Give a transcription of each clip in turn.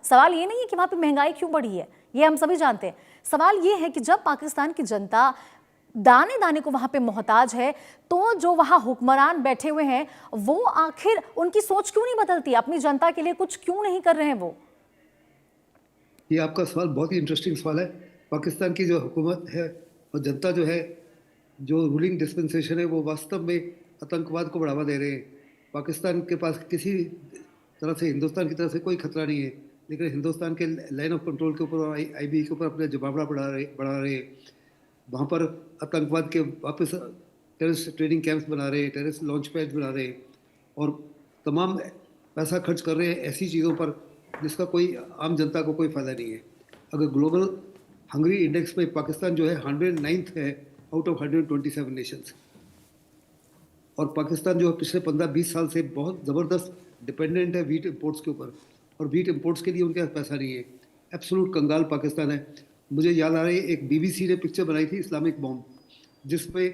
सवाल ये नहीं है कि वहां पे महंगाई क्यों बढ़ी है, ये हम सभी जानते हैं। सवाल ये है कि जब पाकिस्तान की जनता दाने दाने को वहां पे मोहताज है, तो जो वहां हुक्मरान बैठे हुए हैं वो आखिर उनकी सोच क्यों नहीं बदलती, अपनी जनता के लिए कुछ क्यों नहीं कर रहे हैं वो? ये आपका सवाल बहुत ही इंटरेस्टिंग सवाल है। पाकिस्तान की जो हुकूमत है और जनता जो है, जो रूलिंग डिस्पेंसेशन है, वो वास्तव में आतंकवाद को बढ़ावा दे रहे हैं। पाकिस्तान के पास किसी तरह से हिंदुस्तान की तरफ से कोई खतरा नहीं है, लेकिन हिंदुस्तान के लाइन ऑफ कंट्रोल के ऊपर, आईबी के ऊपर अपने जमावड़ा बढ़ा रहे हैं। वहाँ पर आतंकवाद के वापस टेररिस्ट ट्रेनिंग कैंप्स बना रहे हैं, टेररिस्ट लॉन्च पैड बना रहे हैं, और तमाम पैसा खर्च कर रहे हैं ऐसी चीज़ों पर जिसका कोई आम जनता को कोई फ़ायदा नहीं है। अगर ग्लोबल हंगरी इंडेक्स में पाकिस्तान जो है 109th है आउट ऑफ 127 नेशंस। और पाकिस्तान जो है पिछले 15-20 साल से बहुत ज़बरदस्त डिपेंडेंट है वीट इम्पोर्ट्स के ऊपर, और वीट इम्पोर्ट्स के लिए उनके पास पैसा नहीं है। एब्सोल्यूट कंगाल पाकिस्तान है। मुझे याद आ रही है, एक बीबीसी ने पिक्चर बनाई थी इस्लामिक बॉम्ब, जिसपे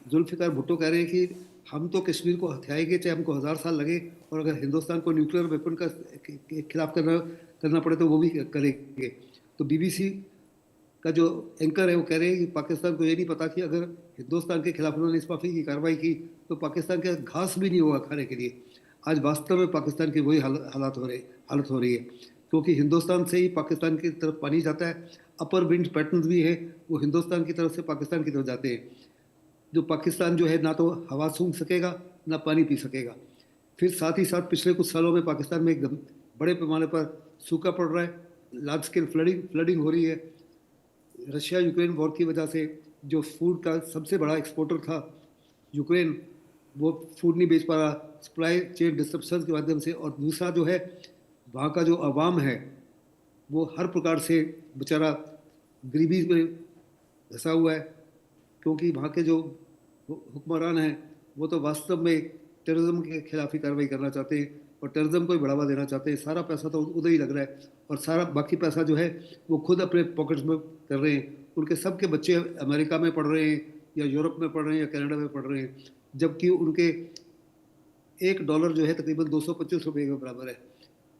जुल्फ़िकार भुट्टो कह रहे हैं कि हम तो कश्मीर को हथियाएंगे चाहे हमको 1000 साल लगे, और अगर हिंदुस्तान को न्यूक्लियर वेपन का खिलाफ करना पड़े तो वो भी करेंगे। तो बीबीसी का जो एंकर है वो कह रहे हैं कि पाकिस्तान को ये नहीं पता कि अगर हिंदुस्तान के खिलाफ उन्होंने इस माफी की कार्रवाई की तो पाकिस्तान के घास भी नहीं होगा खाने के लिए। आज वास्तव में पाकिस्तान की वही हालत हो रही है, क्योंकि हिंदुस्तान से ही पाकिस्तान की तरफ पानी जाता है। अपर विंड पैटर्न भी है, वो हिंदुस्तान की तरफ से पाकिस्तान की तरफ जाते हैं। जो पाकिस्तान जो है ना तो हवा सूंघ सकेगा ना पानी पी सकेगा। फिर साथ ही साथ पिछले कुछ सालों में पाकिस्तान में बड़े पैमाने पर सूखा पड़ रहा है, लार्ज स्केल फ्लडिंग हो रही है। रशिया यूक्रेन वॉर की वजह से जो फूड का सबसे बड़ा एक्सपोर्टर था यूक्रेन, वो फूड नहीं बेच पा रहा, सप्लाई चेन डिस्ट्रप्शन के माध्यम से। और दूसरा जो है, वहाँ का जो अवाम है वो हर प्रकार से बेचारा गरीबी में धंसा हुआ है, क्योंकि वहाँ के जो हुक्मरान हैं वो तो वास्तव में टेररिज्म के खिलाफ ही कार्रवाई करना चाहते हैं और टेररिज्म को ही बढ़ावा देना चाहते हैं। सारा पैसा तो उधर ही लग रहा है, और सारा बाकी पैसा जो है वो खुद अपने पॉकेट्स में कर रहे हैं। उनके सबके बच्चे अमेरिका में पढ़ रहे हैं या यूरोप में पढ़ रहे हैं या कनाडा में पढ़ रहे हैं, जबकि उनके $1 जो है तकरीबन 225 रुपये के बराबर है।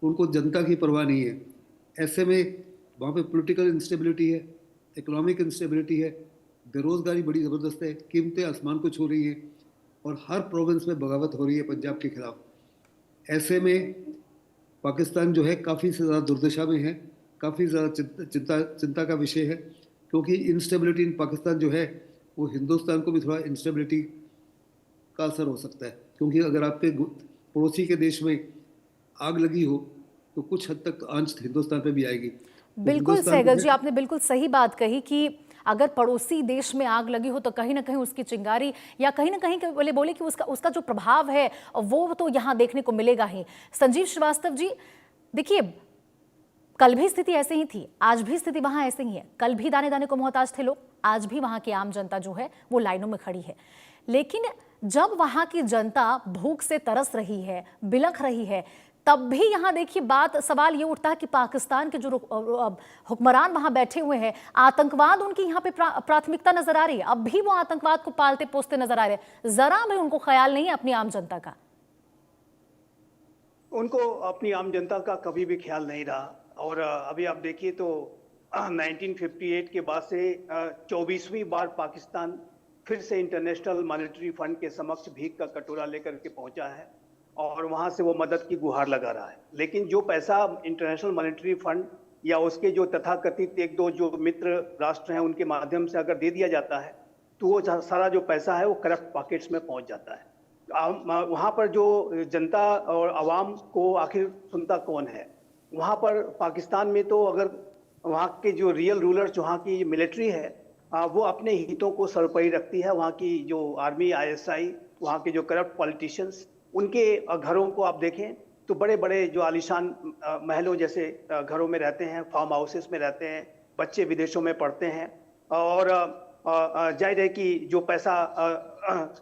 उनको जनता की परवाह नहीं है। ऐसे में वहाँ पे पॉलिटिकल इंस्टेबिलिटी है, इकोनॉमिक इंस्टेबिलिटी है, बेरोज़गारी बड़ी ज़बरदस्त है, कीमतें आसमान को छू रही हैं, और हर प्रोविंस में बगावत हो रही है पंजाब के खिलाफ। ऐसे में पाकिस्तान जो है काफ़ी से ज़्यादा दुर्दशा में है, काफ़ी ज़्यादा चिंता का विषय है, क्योंकि इंस्टेबिलिटी इन पाकिस्तान जो है वो हिंदुस्तान को भी थोड़ा इंस्टेबिलिटी का असर हो सकता है। क्योंकि अगर आपके पड़ोसी के देश में आग लगी हो तो कुछ हद तक आंच हिंदुस्तान पे भी आएगी। तो बिल्कुल हिंदुस्तान सहगल जो जी, है, आपने बिल्कुल सही बात कही कि अगर पड़ोसी देश में आग लगी हो तो कहीं ना कहीं उसकी चिंगारी या कहीं ना कहीं बोले कि उसका जो प्रभाव है वो तो यहाँ देखने को मिलेगा ही। संजीव श्रीवास्तव जी, देखिए, कल भी स्थिति ऐसे ही थी, आज भी स्थिति वहां ऐसे ही है। कल भी दाने दाने को मोहताज थे लोग, आज भी वहां की आम जनता जो है वो लाइनों में खड़ी है। लेकिन जब वहां की जनता भूख से तरस रही है, बिलख रही है, तब भी यहां देखिए सवाल ये उठता है कि पाकिस्तान के जो हुक्मरान वहां बैठे हुए हैं, आतंकवाद उनकी यहाँ पे प्राथमिकता नजर आ रही है। अब भी वो आतंकवाद को पालते पोसते नजर आ रहे हैं, जरा भी उनको ख्याल नहीं है अपनी आम जनता का। उनको अपनी आम जनता का कभी भी ख्याल नहीं रहा। और अभी आप देखिए तो 1958 के बाद से 24वीं बार पाकिस्तान फिर से इंटरनेशनल मॉनेटरी फंड के समक्ष भीख का कटोरा लेकर के पहुंचा है और वहां से वो मदद की गुहार लगा रहा है। लेकिन जो पैसा इंटरनेशनल मॉनेटरी फंड या उसके जो तथाकथित एक दो जो मित्र राष्ट्र हैं उनके माध्यम से अगर दे दिया जाता है तो वो सारा जो पैसा है वो करप्ट पॉकेट्स में पहुंच जाता है। वहां पर जो जनता और आवाम को आखिर सुनता कौन है? वहां पर पाकिस्तान में तो अगर वहां के जो रियल रूलर्स, वहां की मिलिट्री है, वो अपने हितों को सरपरी रखती है। वहां की जो आर्मी, आईएसआई, वहां के जो करप्ट पॉलिटिशियंस, उनके घरों को आप देखें तो बड़े बड़े जो आलीशान महलों जैसे घरों में रहते हैं, फार्म हाउसेस में रहते हैं, बच्चे विदेशों में पढ़ते हैं। और जाहिर है कि जो पैसा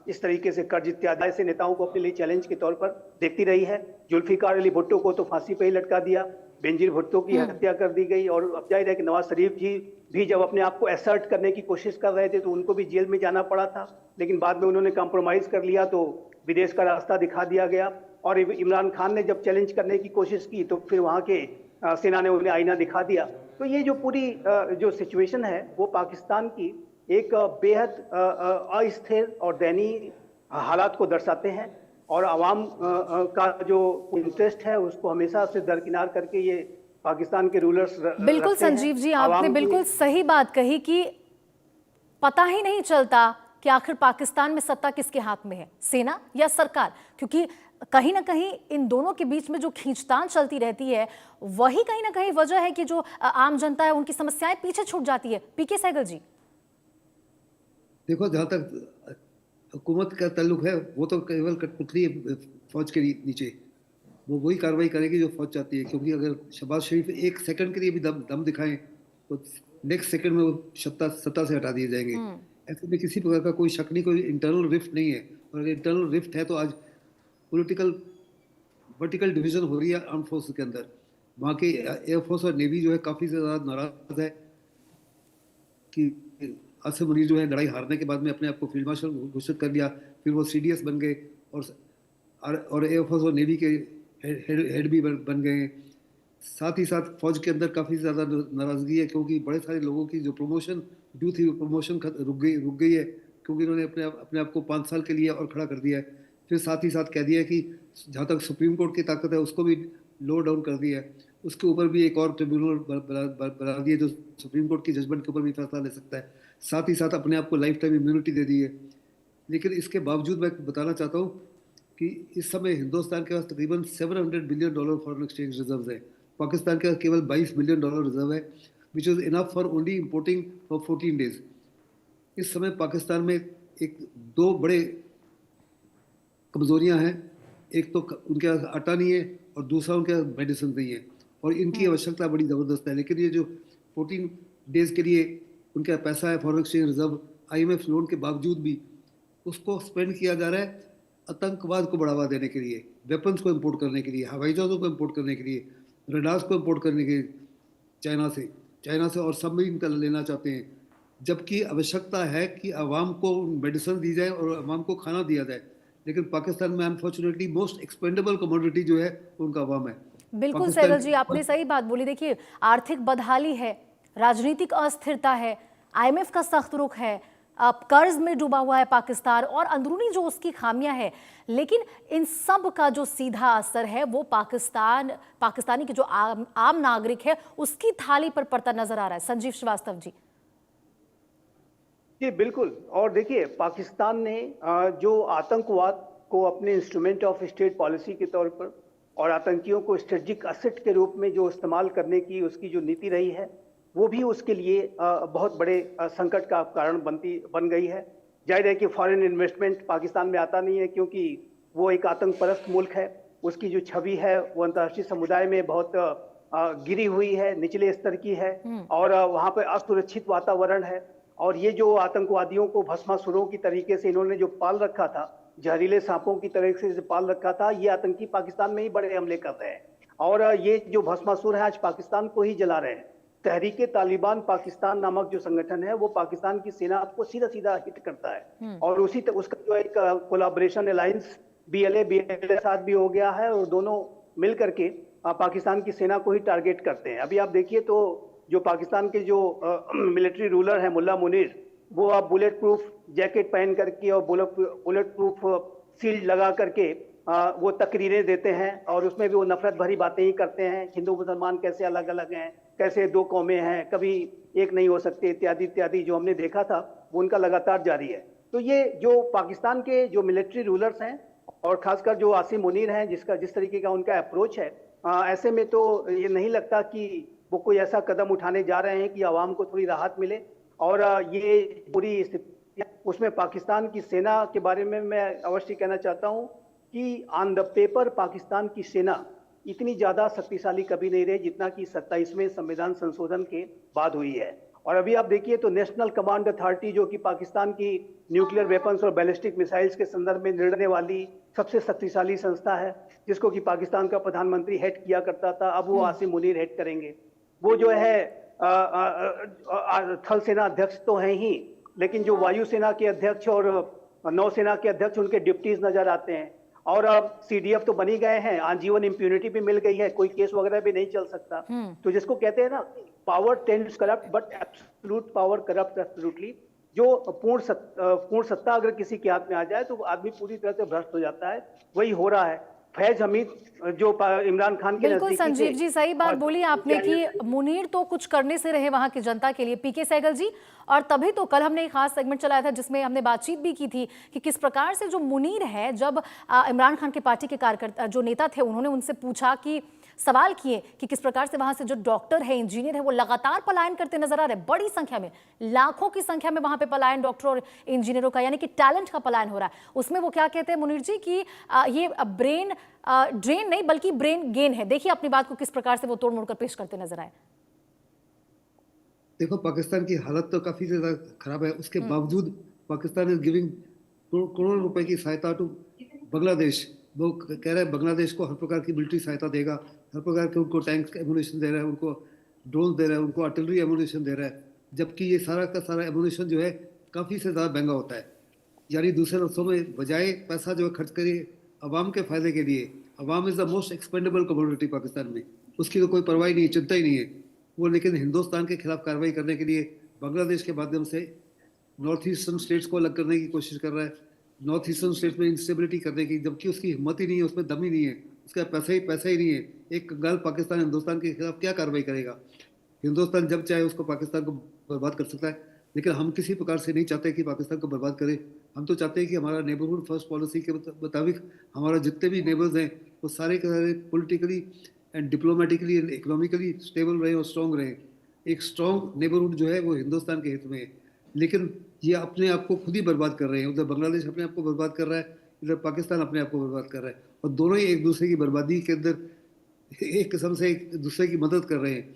इस तरीके से कर्ज इत्यादि ऐसे नेताओं को अपने लिए चैलेंज के तौर पर देखती रही है। जुल्फिकार अली भुट्टो को तो फांसी पे ही लटका दिया, बेनजीर भुट्टो की हत्या कर दी गई, और अब जाहिर है कि नवाज शरीफ जी भी जब अपने आप को असर्ट करने की कोशिश कर रहे थे तो उनको भी जेल में जाना पड़ा था, लेकिन बाद में उन्होंने कॉम्प्रोमाइज कर लिया तो विदेश का रास्ता दिखा दिया गया। और इमरान खान ने जब चैलेंज करने की कोशिश की तो फिर वहाँ के सेना ने उन्हें आईना दिखा दिया। तो ये जो पूरी जो सिचुएशन है वो पाकिस्तान की एक बेहद अस्थिर और दयनीय हालात को दर्शाते हैं, और आवाम का जो इंटरेस्ट है उसको हमेशा से दरकिनार करके ये पाकिस्तान के रूलर्स बिल्कुल संजीव जी, आपने बिल्कुल सही बात कही कि पता ही नहीं चलता कि आखिर पाकिस्तान में सत्ता किसके हाथ में है, सेना या सरकार, क्योंकि कहीं ना कहीं इन दोनों के बीच में जो खींचतान चलती रहती है वही कहीं ना कहीं वजह है कि जो आम जनता है उनकी समस्याएं पीछे छूट जाती है। पीके सहगल जी, देखो, जहाँ तक हुकूमत का ताल्लुक है वो तो केवल कठपुतली है फौज के नीचे, वो वही कार्रवाई करेगी जो फौज चाहती है, क्योंकि अगर शहबाज शरीफ एक सेकंड के लिए भी दम दिखाएं तो नेक्स्ट सेकंड में वो सत्ता से हटा दिए जाएंगे। ऐसे में किसी प्रकार का कोई शक नहीं, कोई इंटरनल रिफ्ट नहीं है, और अगर इंटरनल रिफ्ट है तो आज पॉलिटिकल वर्टिकल डिवीजन हो रही है आर्म फोर्स के अंदर। वहाँ के एयरफोर्स और नेवी जो है काफ़ी ज़्यादा नाराज है कि आसिम मुनीर जो है लड़ाई हारने के बाद में अपने आप को फील्ड मार्शल घोषित कर लिया, फिर वो CDS बन गए और एयरफोर्स और नेवी के हेड भी बन गए। साथ ही साथ फौज के अंदर काफ़ी ज़्यादा नाराज़गी है, क्योंकि बड़े सारे लोगों की जो प्रमोशन ड्यू थी वो प्रमोशन रुक गई है, क्योंकि इन्होंने अपने आप को 5 साल के लिए और खड़ा कर दिया है। फिर साथ ही साथ कह दिया है कि जहाँ तक सुप्रीम कोर्ट की ताकत है उसको भी लो डाउन कर दिया है, उसके ऊपर भी एक और ट्रिब्यूनल बना दिया जो सुप्रीम कोर्ट की जजमेंट के ऊपर भी फैसला ले सकता है। साथ ही साथ अपने आप को लाइफ टाइम इम्यूनिटी दे दी है। लेकिन इसके बावजूद मैं बताना चाहता हूँ कि इस समय हिंदुस्तान के पास तकरीबन $700 बिलियन फॉरेन एक्सचेंज रिजर्व है, पाकिस्तान के पास केवल $22 बिलियन रिजर्व है, which is enough for only importing for 14 days. इस समय पाकिस्तान में दो बड़े कमजोरियां हैं, एक तो उनके पास आटा नहीं है और दूसरा उनके पास मेडिसिन नहीं है, और इनकी आवश्यकता बड़ी ज़बरदस्त है। लेकिन ये जो 14 डेज के लिए उनका पैसा है foreign exchange reserve, IMF loan के बावजूद भी उसको स्पेंड किया जा रहा है आतंकवाद को बढ़ावा देने के लिए, वेपन्स को इम्पोर्ट करने के लिए, हवाई जहाज़ों को इम्पोर्ट करने के लिए, रडार्स को इम्पोर्ट करने के लिए चाइना से और सबमरीन का लेना चाहते हैं, जबकि आवश्यकता है कि आवाम को मेडिसिन दी जाए और आवाम को खाना दिया जाए। लेकिन पाकिस्तान में अनफॉर्चुनेटली मोस्ट एक्सपेंडेबल कमोडिटी जो है उनका आवाम है। बिल्कुल सहगल जी, आपने सही बात बोली। देखिए, आर्थिक बदहाली है, राजनीतिक अस्थिरता है, IMF का सख्त रुख है, अब कर्ज में डूबा हुआ है पाकिस्तान, और अंदरूनी जो उसकी खामियां है, लेकिन इन सब का जो सीधा असर है वो पाकिस्तानी के जो आम नागरिक है उसकी थाली पर पड़ता नजर आ रहा है। संजीव श्रीवास्तव जी। जी बिल्कुल, और देखिए पाकिस्तान ने जो आतंकवाद को अपने इंस्ट्रूमेंट ऑफ स्टेट पॉलिसी के तौर पर और आतंकियों को स्ट्रेटेजिक असेट के रूप में जो इस्तेमाल करने की उसकी जो नीति रही है वो भी उसके लिए बहुत बड़े संकट का कारण बन गई है। जाहिर है कि फॉरेन इन्वेस्टमेंट पाकिस्तान में आता नहीं है, क्योंकि वो एक आतंक परस्त मुल्क है, उसकी जो छवि है वो अंतर्राष्ट्रीय समुदाय में बहुत गिरी हुई है, निचले स्तर की है, और वहाँ पर असुरक्षित वातावरण है। और ये जो आतंकवादियों को भस्मासुरों की तरीके से इन्होंने जो पाल रखा था, जहरीले सांपों की तरह से पाल रखा था, ये आतंकी पाकिस्तान में ही बड़े हमले कर रहे हैं, और ये जो भस्मासुर है आज पाकिस्तान को ही जला रहे हैं। तहरीके तालिबान पाकिस्तान नामक जो संगठन है वो पाकिस्तान की सेना को सीधा सीधा हिट करता है, और उसका जो एक कोलैबोरेशन अलायंस BLA साथ भी हो गया है, और दोनों मिल करके पाकिस्तान की सेना को ही टारगेट करते हैं। अभी आप देखिए तो जो पाकिस्तान के जो मिलिट्री रूलर है मुल्ला मुनीर, वो आप बुलेट प्रूफ जैकेट पहन करके और बुलेट प्रूफ शील्ड लगा करके वो तकरीरें देते हैं, और उसमें भी वो नफरत भरी बातें ही करते हैं। हिंदू मुसलमान कैसे अलग अलग हैं, कैसे दो कौमें हैं, कभी एक नहीं हो सकते, इत्यादि इत्यादि जो हमने देखा था वो उनका लगातार जारी है। तो ये जो पाकिस्तान के जो मिलिट्री रूलर्स हैं और खासकर जो आसिम मुनीर हैं, जिस तरीके का उनका अप्रोच है, ऐसे में तो ये नहीं लगता कि वो कोई ऐसा कदम उठाने जा रहे हैं कि आवाम को थोड़ी राहत मिले। और ये पूरी स्थिति उसमें पाकिस्तान की सेना के बारे में मैं अवश्य कहना चाहता हूँ कि ऑन द पेपर पाकिस्तान की सेना इतनी ज्यादा शक्तिशाली कभी नहीं रही जितना कि 27वें संविधान संशोधन के बाद हुई है। और अभी आप देखिए तो नेशनल कमांड अथॉरिटी, जो कि पाकिस्तान की न्यूक्लियर वेपन्स और बैलिस्टिक मिसाइल्स के संदर्भ में निर्णय वाली सबसे शक्तिशाली संस्था है, जिसको कि पाकिस्तान का प्रधानमंत्री हेड किया करता था, अब वो आसिम मुनीर हेड करेंगे। वो जो है थल सेना अध्यक्ष तो हैं ही, लेकिन जो वायुसेना के अध्यक्ष और नौसेना के अध्यक्ष उनके डिप्टीज नजर आते हैं। और CDF तो बन ही गए हैं, आजीवन इम्प्यूनिटी भी मिल गई है, कोई केस वगैरह भी नहीं चल सकता। तो जिसको कहते हैं ना, power tends corrupt but absolute power corrupt absolutely. जो पूर्ण सत्ता अगर किसी के हाथ में आ जाए तो आदमी पूरी तरह से भ्रष्ट हो जाता है, वही हो रहा है। फैज हमीद जो इमरान खान के बिल्कुल नजदीकी संजीव थे, जी, सही बात और बोली आपने कि मुनीर तो कुछ करने से रहे वहां की जनता के लिए, पीके सहगल जी। और तभी तो कल हमने एक खास सेगमेंट चलाया था जिसमें हमने बातचीत भी की थी कि किस प्रकार से जो मुनीर है, जब इमरान खान के पार्टी के कार्यकर्ता जो नेता थे उन्होंने उनसे पूछा कि सवाल किए कि किस प्रकार से वहां से जो डॉक्टर है, इंजीनियर है, वो लगातार पलायन करते नजर आ रहे हैं। बड़ी संख्या में, लाखों की संख्या में वहां पे पलायन डॉक्टर और इंजीनियरों का, यानी कि टैलेंट का पलायन हो रहा है। उसमें वो क्या कहते हैं मुनीर जी कि ये ब्रेन ड्रेन नहीं बल्कि ब्रेन गेन है। देखिए अपनी बात को किस प्रकार से वो तोड़ मोड़ कर पेश करते नजर आए। देखो, पाकिस्तान की हालत तो काफी ज्यादा खराब है, उसके बावजूद पाकिस्तान इज गिविंग करोड़ों रुपए की सहायता टू बांग्लादेश। वो कह रहा है बांग्लादेश को हर प्रकार की मिलिट्री सहायता देगा, हर प्रकार के उनको टैंक एमुनेशन दे रहा है, उनको ड्रोन दे रहा है, उनको आर्टिलरी एमुनेशन दे रहा है। जबकि ये सारा का सारा एमुनेशन जो है काफी से ज्यादा महंगा होता है। यानी दूसरे लफ्जों में, बजाय पैसा जो है खर्च करे अवाम के फायदे के लिए, अवाम is the most expendable commodity Pakistan में, उसकी तो कोई परवाह नहीं है, चिंता ही नहीं है वो। लेकिन हिंदुस्तान के खिलाफ कार्रवाई करने के लिए बांग्लादेश के माध्यम से नॉर्थ ईस्टर्न स्टेट्स को अलग करने की कोशिश कर रहा है, नॉर्थ ईस्टर्न स्टेट्स में इंस्टेबिलिटी करने की, जबकि उसकी हिम्मत ही नहीं है, उसमें दम ही नहीं है, उसका पैसा ही नहीं है। एक कंगाल पाकिस्तान हिंदुस्तान के खिलाफ क्या कार्रवाई करेगा? हिंदुस्तान जब चाहे उसको पाकिस्तान को बर्बाद कर सकता है, लेकिन हम किसी प्रकार से नहीं चाहते कि पाकिस्तान को बर्बाद करें। हम तो चाहते हैं कि हमारा नेबरहुड फर्स्ट पॉलिसी के मुताबिक हमारा जितने भी नेबर्स हैं वो सारे के सारे politically and diplomatically and economically stable रहे और स्ट्रॉन्ग रहे। एक स्ट्रॉन्ग नेबरहुड जो है वो हिंदुस्तान के हित में है, लेकिन ये अपने आप को खुद ही बर्बाद कर रहे हैं। उधर बांग्लादेश अपने आप को बर्बाद कर रहा है, इधर पाकिस्तान अपने आप को बर्बाद कर रहा है, और दोनों ही एक दूसरे की बर्बादी के अंदर एक किस्म से एक दूसरे की मदद कर रहे हैं।